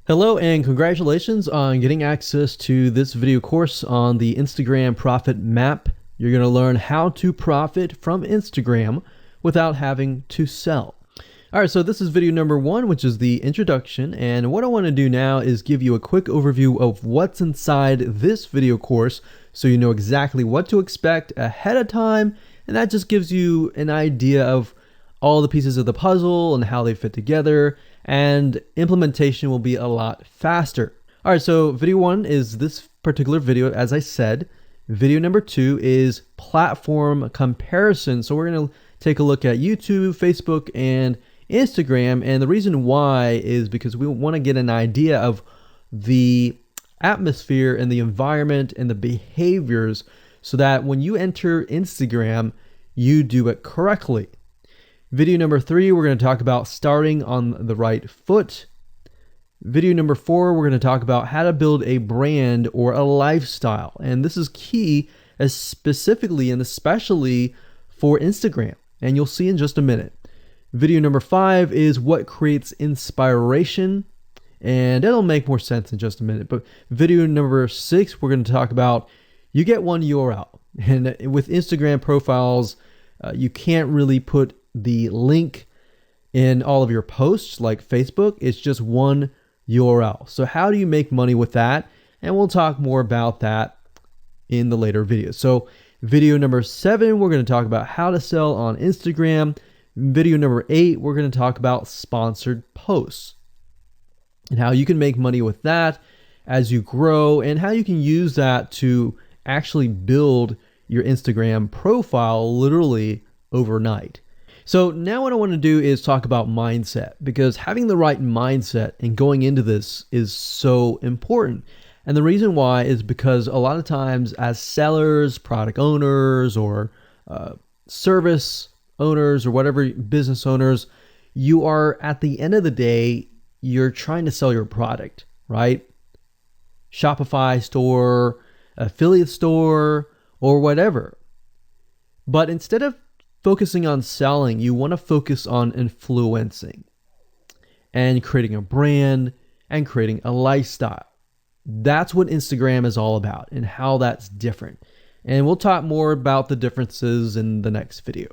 Hello and congratulations on getting access to this video course on the Instagram Profit Map. You're going to learn how to profit from Instagram without having to sell. All right, so this is video number 1, which is the introduction. And what I want to do now is give you a quick overview of what's inside this video course so you know exactly what to expect ahead of time. And that just gives you an idea of all the pieces of the puzzle and how they fit together, and implementation will be a lot faster. All right, so video 1 is this particular video, as I said. Video number 2 is platform comparison. So we're going to take a look at YouTube, Facebook, and Instagram. And the reason why is because we want to get an idea of the atmosphere and the environment and the behaviors so that when you enter Instagram, you do it correctly. Video number 3, we're going to talk about starting on the right foot. Video number 4, we're going to talk about how to build a brand or a lifestyle. And this is key, as specifically and especially for Instagram. And you'll see in just a minute. Video number 5 is what creates inspiration. And it'll make more sense in just a minute. But video number 6, we're going to talk about you get one URL. And with Instagram profiles, you can't really put the link in all of your posts like Facebook. It's just one URL. So how do you make money with that? And we'll talk more about that in the later videos. So video number 7, we're going to talk about how to sell on Instagram. Video number 8, we're going to talk about sponsored posts and how you can make money with that as you grow, and how you can use that to actually build your Instagram profile literally overnight. So now what I want to do is talk about mindset, because having the right mindset and going into this is so important. And the reason why is because a lot of times as sellers, product owners, or service owners, or whatever, business owners, you are, at the end of the day, you're trying to sell your product, right? Shopify store, affiliate store, or whatever. But instead of focusing on selling, you want to focus on influencing and creating a brand and creating a lifestyle. That's what Instagram is all about and how that's different. And we'll talk more about the differences in the next video.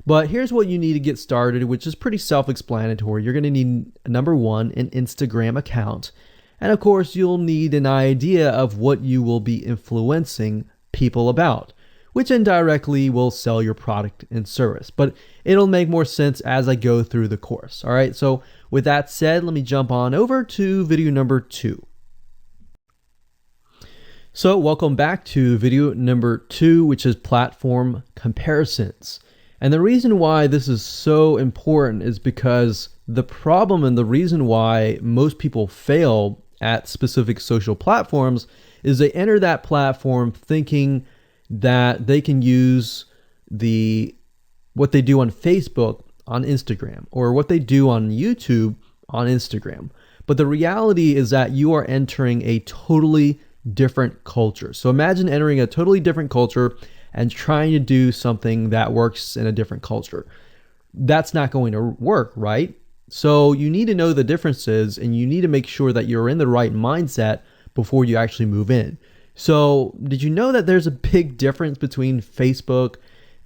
But here's what you need to get started, which is pretty self-explanatory. You're going to need, number 1, an Instagram account. And of course, you'll need an idea of what you will be influencing people about, which indirectly will sell your product and service. But it'll make more sense as I go through the course. All right, so with that said, let me jump on over to video number 2. So welcome back to video number 2, which is platform comparisons. And the reason why this is so important is because the problem and the reason why most people fail at specific social platforms is they enter that platform thinking that they can use what they do on Facebook on Instagram, or what they do on YouTube on Instagram. But the reality is that you are entering a totally different culture. So imagine entering a totally different culture and trying to do something that works in a different culture. That's not going to work, right? So you need to know the differences, and you need to make sure that you're in the right mindset before you actually move in. So did you know that there's a big difference between Facebook,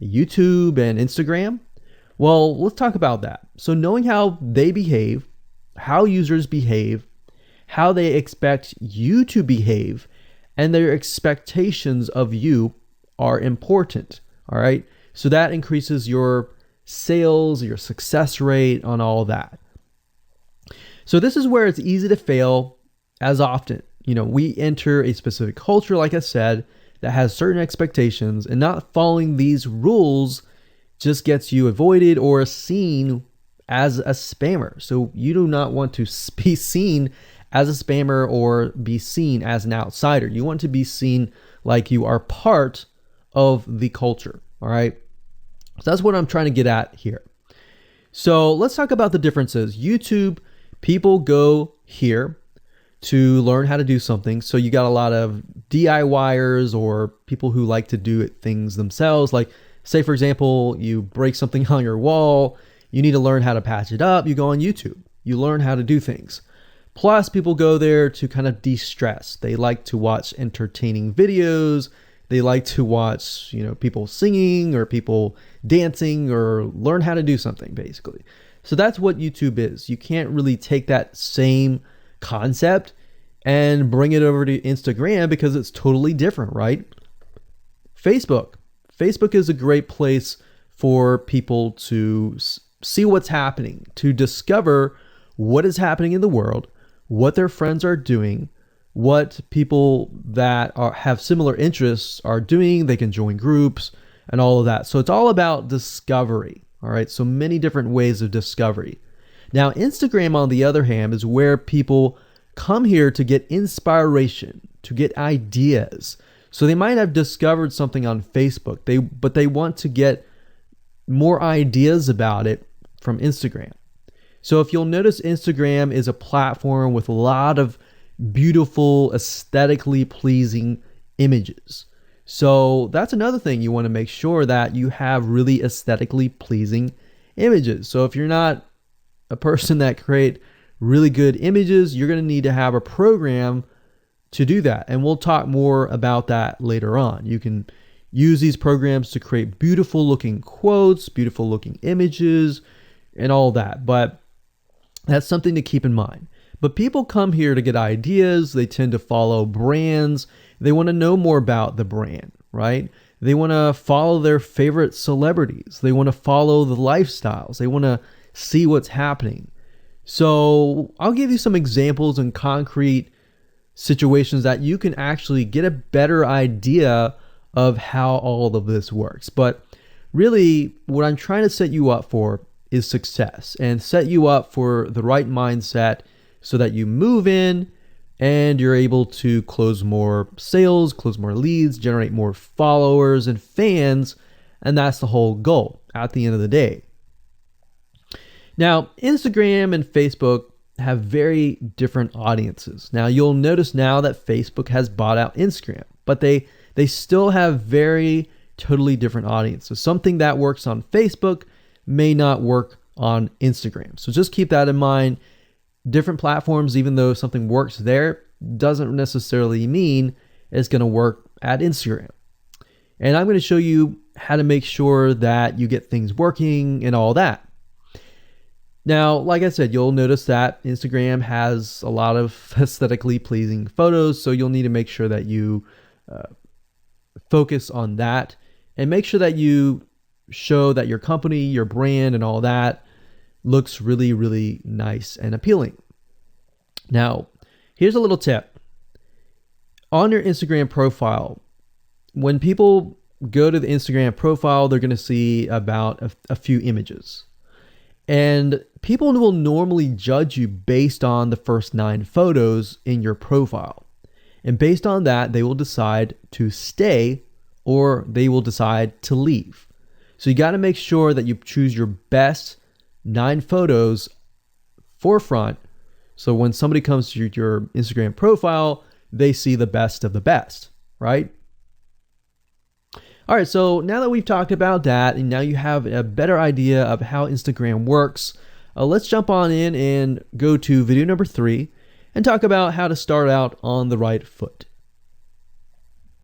YouTube, and Instagram? Well, let's talk about that. So knowing how they behave, how users behave, how they expect you to behave, and their expectations of you are important. All right. So that increases your sales, your success rate on all that. So this is where it's easy to fail as often. We enter a specific culture, like I said, that has certain expectations, and not following these rules just gets you avoided or seen as a spammer. So you do not want to be seen as a spammer or be seen as an outsider. You want to be seen like you are part of the culture. All right. So that's what I'm trying to get at here. So let's talk about the differences. YouTube, people go here to learn how to do something. So you got a lot of DIYers, or people who like to do things themselves. Like, say, for example, you break something on your wall, you need to learn how to patch it up. You go on YouTube, you learn how to do things. Plus, people go there to kind of de-stress. They like to watch entertaining videos. They like to watch, people singing or people dancing or learn how to do something, basically. So that's what YouTube is. You can't really take that same concept and bring it over to Instagram because it's totally different, right? Facebook. Facebook is a great place for people to see what's happening, to discover what is happening in the world, what their friends are doing, what people that have similar interests are doing. They can join groups and all of that. So it's all about discovery. All right. So many different ways of discovery. Now, Instagram, on the other hand, is where people come here to get inspiration, to get ideas. So they might have discovered something on Facebook, but they want to get more ideas about it from Instagram. So if you'll notice, Instagram is a platform with a lot of beautiful, aesthetically pleasing images. So that's another thing. You want to make sure that you have really aesthetically pleasing images. So if you're not a person that create really good images, you're going to need to have a program to do that. And we'll talk more about that later on. You can use these programs to create beautiful looking quotes, beautiful looking images, and all that. But that's something to keep in mind. But people come here to get ideas. They tend to follow brands. They want to know more about the brand, right? They want to follow their favorite celebrities. They want to follow the lifestyles. They want to see what's happening. So I'll give you some examples and concrete situations that you can actually get a better idea of how all of this works. But really, what I'm trying to set you up for is success, and set you up for the right mindset so that you move in and you're able to close more sales, close more leads, generate more followers and fans. And that's the whole goal at the end of the day. Now, Instagram and Facebook have very different audiences. Now, you'll notice now that Facebook has bought out Instagram, but they still have very totally different audiences. Something that works on Facebook may not work on Instagram. So just keep that in mind. Different platforms, even though something works there, doesn't necessarily mean it's going to work at Instagram. And I'm going to show you how to make sure that you get things working and all that. Now, like I said, you'll notice that Instagram has a lot of aesthetically pleasing photos, so you'll need to make sure that you focus on that and make sure that you show that your company, your brand, and all that looks really, really nice and appealing. Now, here's a little tip. On your Instagram profile, when people go to the Instagram profile, they're going to see about a few images. And people will normally judge you based on the first 9 photos in your profile. And based on that, they will decide to stay or they will decide to leave. So you got to make sure that you choose your best 9 photos forefront. So when somebody comes to your Instagram profile, they see the best of the best, right? All right, so now that we've talked about that, and now you have a better idea of how Instagram works, let's jump on in and go to video number 3 and talk about how to start out on the right foot.